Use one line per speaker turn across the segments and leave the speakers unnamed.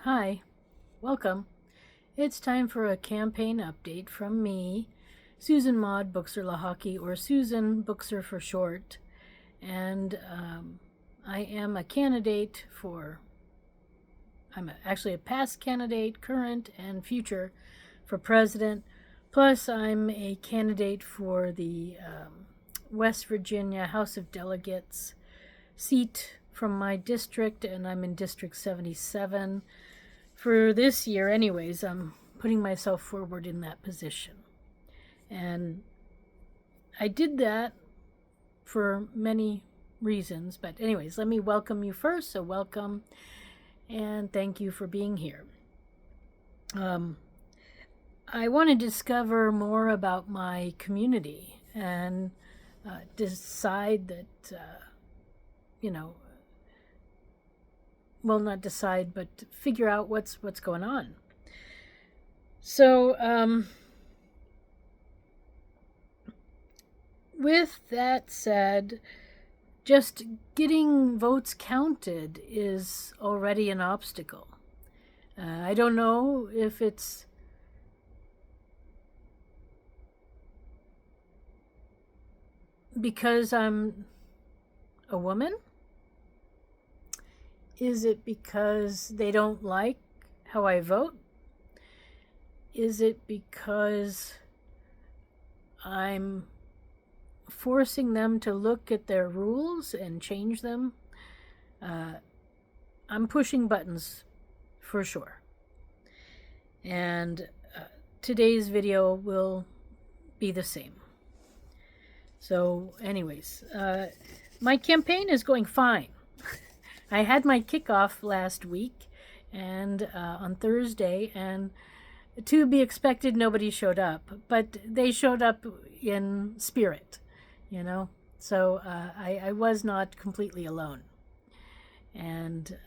Hi, welcome. It's time for a campaign update from me, Susan Maud Buchser-Lochocki, or Susan Buchser for short. And I am a candidate I'm actually a past candidate, current and future, for president. Plus, I'm a candidate for the West Virginia House of Delegates seat from my district, and I'm in District 77. For this year, anyways, I'm putting myself forward in that position. And I did that for many reasons. But anyways, let me welcome you first. So welcome and thank you for being here. I want to discover more about my community and decide that, well, not decide, but figure out what's going on. So, with that said, just getting votes counted is already an obstacle. I don't know if it's because I'm a woman. Is it because they don't like how I vote? Is it because I'm forcing them to look at their rules and change them? I'm pushing buttons for sure. And today's video will be the same. So anyways, my campaign is going fine. I had my kickoff last week and on Thursday, and to be expected, nobody showed up, but they showed up in spirit, so I was not completely alone. And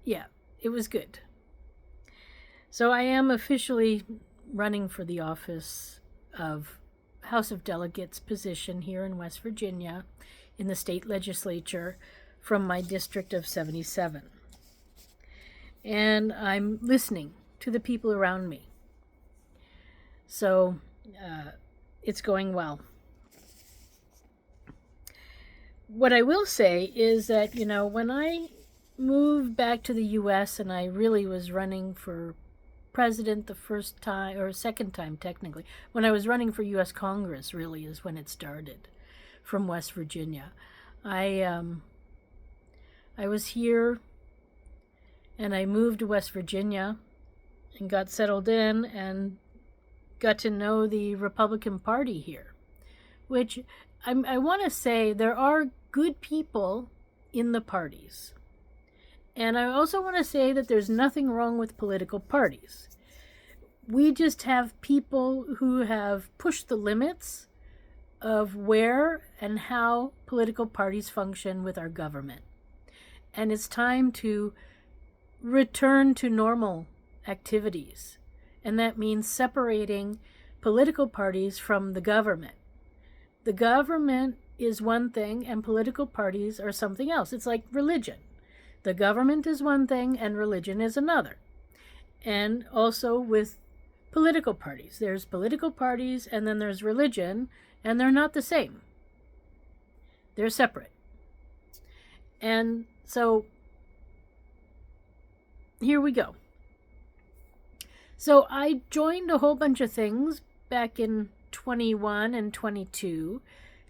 yeah, it was good. So I am officially running for the office of House of Delegates position here in West Virginia in the State Legislature from my district of 77. And I'm listening to the people around me. So it's going well. What I will say is that, when I moved back to the U.S. and I really was running for president the first time, or second time technically, when I was running for U.S. Congress really is when it started, from West Virginia. I was here and I moved to West Virginia and got settled in and got to know the Republican Party here, which I want to say there are good people in the parties. And I also want to say that there's nothing wrong with political parties. We just have people who have pushed the limits of where and how political parties function with our government. And it's time to return to normal activities. And that means separating political parties from the government. The government is one thing and political parties are something else. It's like religion. The government is one thing and religion is another. And also with political parties. There's political parties and then there's religion, and they're not the same. They're separate. And so here we go. So I joined a whole bunch of things back in 21 and 22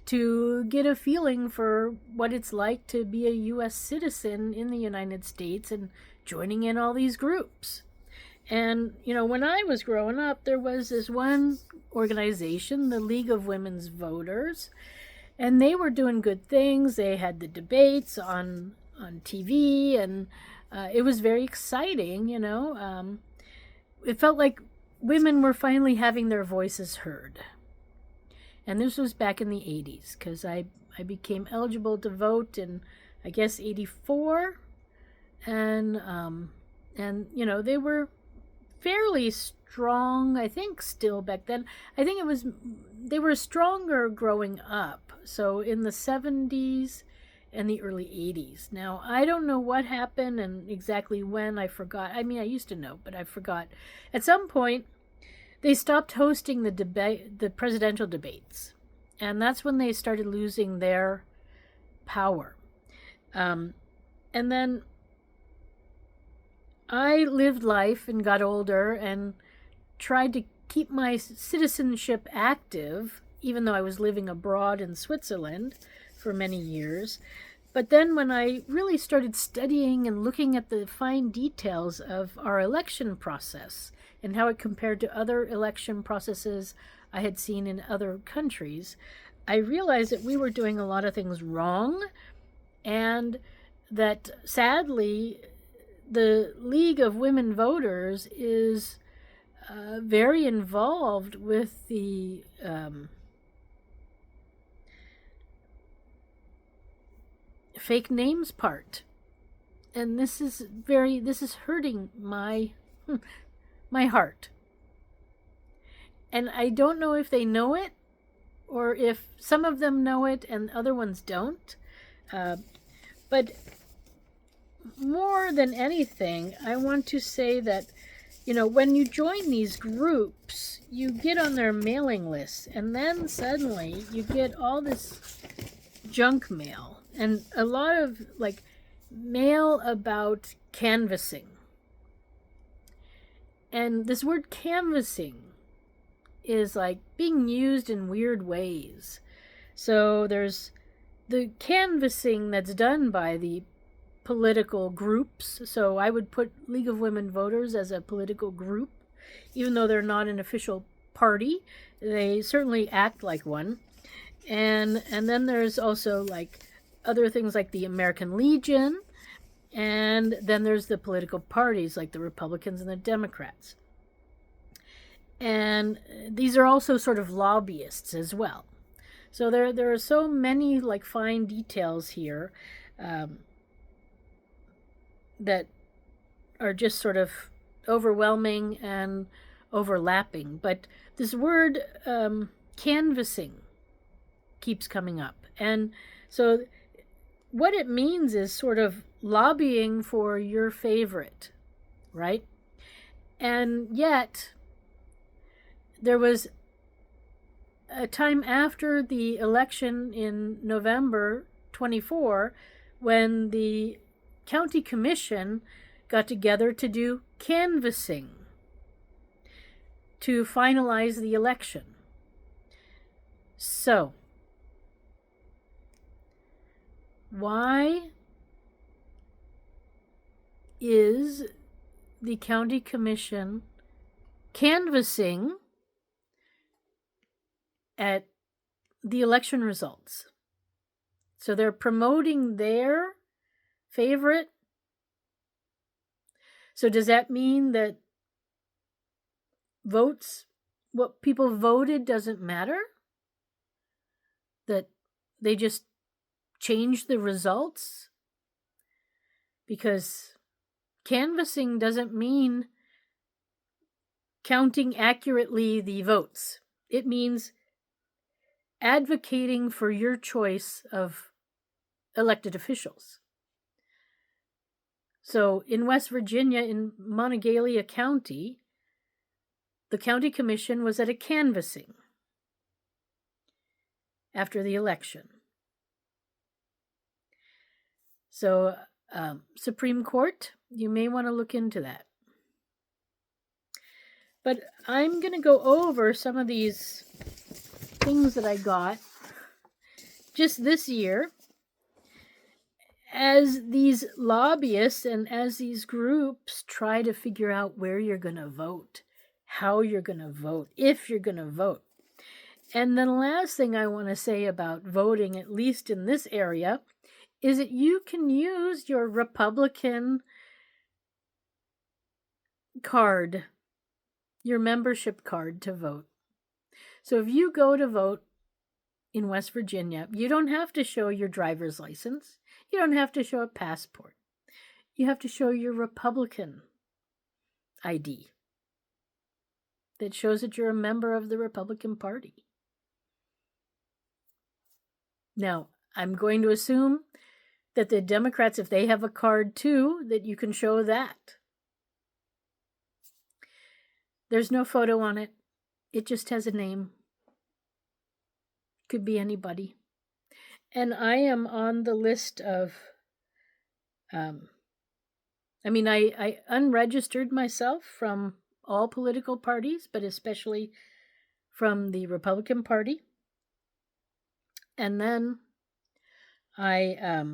to get a feeling for what it's like to be a U.S. citizen in the United States and joining in all these groups. And, when I was growing up, there was this one organization, the League of Women's Voters, and they were doing good things. They had the debates on TV, and it was very exciting, It felt like women were finally having their voices heard. And this was back in the 80s, because I became eligible to vote in, I guess, 84. And they were fairly strong, I think, still back then. I think they were stronger growing up. So in the 70s and the early 80s. Now, I don't know what happened and exactly when. I forgot. I mean, I used to know, but I forgot. At some point, they stopped hosting the presidential debates, and that's when they started losing their power. And then I lived life and got older and tried to keep my citizenship active, even though I was living abroad in Switzerland for many years. But then when I really started studying and looking at the fine details of our election process and how it compared to other election processes I had seen in other countries, I realized that we were doing a lot of things wrong, and that sadly the League of Women Voters is very involved with the fake names part, and this is hurting my my heart. And I don't know if they know it, or if some of them know it and other ones don't. But more than anything, I want to say that, when you join these groups, you get on their mailing lists, and then suddenly you get all this junk mail and a lot of mail about canvassing. And this word canvassing is being used in weird ways. So there's the canvassing that's done by the political groups. So I would put League of Women Voters as a political group, even though they're not an official party. They certainly act like one. And then there's also other things like the American Legion, and then there's the political parties like the Republicans and the Democrats. And these are also sort of lobbyists as well. So there are so many fine details here that are just sort of overwhelming and overlapping. But this word canvassing keeps coming up. And so what it means is sort of lobbying for your favorite, right? And yet there was a time after the election in November 24 when the county commission got together to do canvassing to finalize the election. So, why is the county commission canvassing at the election results? So they're promoting their favorite. So does that mean that what people voted doesn't matter? That they just change the results? Because canvassing doesn't mean counting accurately the votes. It means advocating for your choice of elected officials. So in West Virginia, in Monongalia County, the county commission was at a canvassing after the election. So Supreme Court, you may want to look into that. But I'm going to go over some of these things that I got just this year as these lobbyists and as these groups try to figure out where you're going to vote, how you're going to vote, if you're going to vote. And then the last thing I want to say about voting, at least in this area, is that you can use your Republican card, your membership card, to vote. So if you go to vote in West Virginia, you don't have to show your driver's license. You don't have to show a passport. You have to show your Republican ID that shows that you're a member of the Republican Party. Now, I'm going to assume that the Democrats, if they have a card too, that you can show that. There's no photo on it. It just has a name. Could be anybody. And I am on the list of, I unregistered myself from all political parties, but especially from the Republican Party. And then I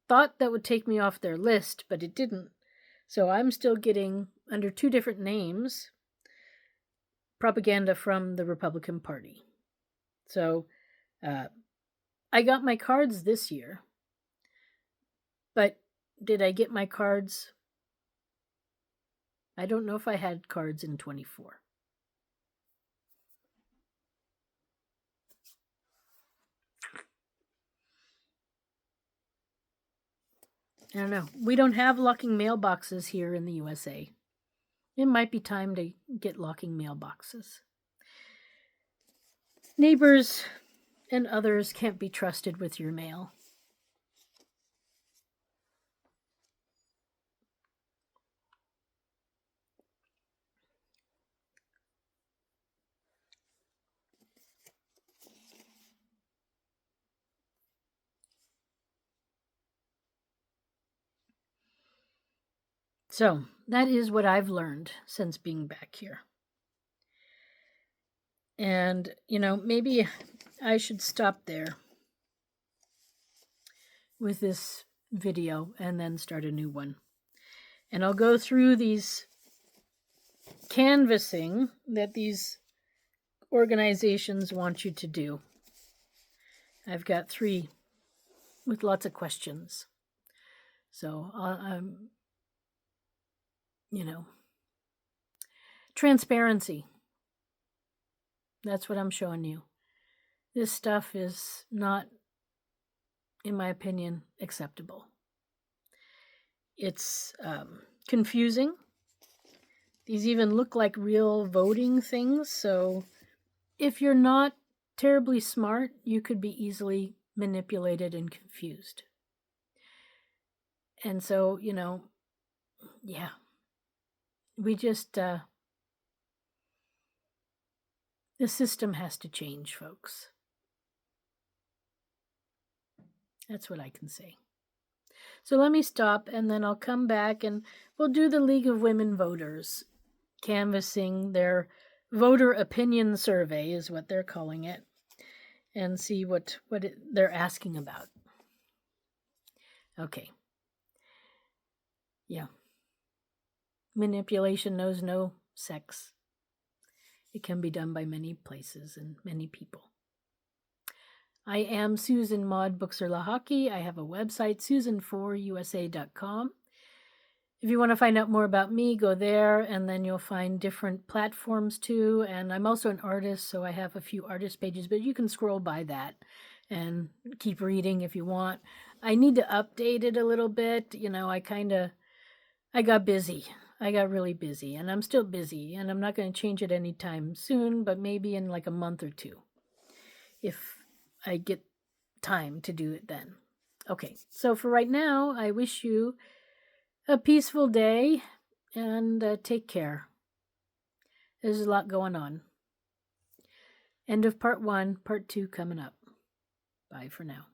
thought that would take me off their list, but it didn't. So I'm still getting, under 2 different names, propaganda from the Republican Party. So I got my cards this year, but did I get my cards? I don't know if I had cards in 24. I don't know. We don't have locking mailboxes here in the USA. It might be time to get locking mailboxes. Neighbors and others can't be trusted with your mail. So that is what I've learned since being back here. And, maybe I should stop there with this video and then start a new one. And I'll go through these canvassing that these organizations want you to do. I've got 3 with lots of questions. So, transparency. That's what I'm showing you. This stuff is not, in my opinion, acceptable. It's confusing. These even look like real voting things, so if you're not terribly smart, you could be easily manipulated and confused. And so, we just, the system has to change, folks. That's what I can say. So let me stop, and then I'll come back and we'll do the League of Women Voters canvassing their voter opinion survey is what they're calling it, and see what they're asking about. Okay. Yeah. Manipulation knows no sex. It can be done by many places and many people. I am Susan Maud Buchser-Lochocki. I have a website, susan4usa.com. If you want to find out more about me, go there, and then you'll find different platforms too. And I'm also an artist, so I have a few artist pages, but you can scroll by that and keep reading if you want. I need to update it a little bit. I got busy. I got really busy, and I'm still busy, and I'm not going to change it anytime soon, but maybe in like a month or 2, if I get time to do it then. Okay, so for right now, I wish you a peaceful day, and take care. There's a lot going on. End of part 1, part 2 coming up. Bye for now.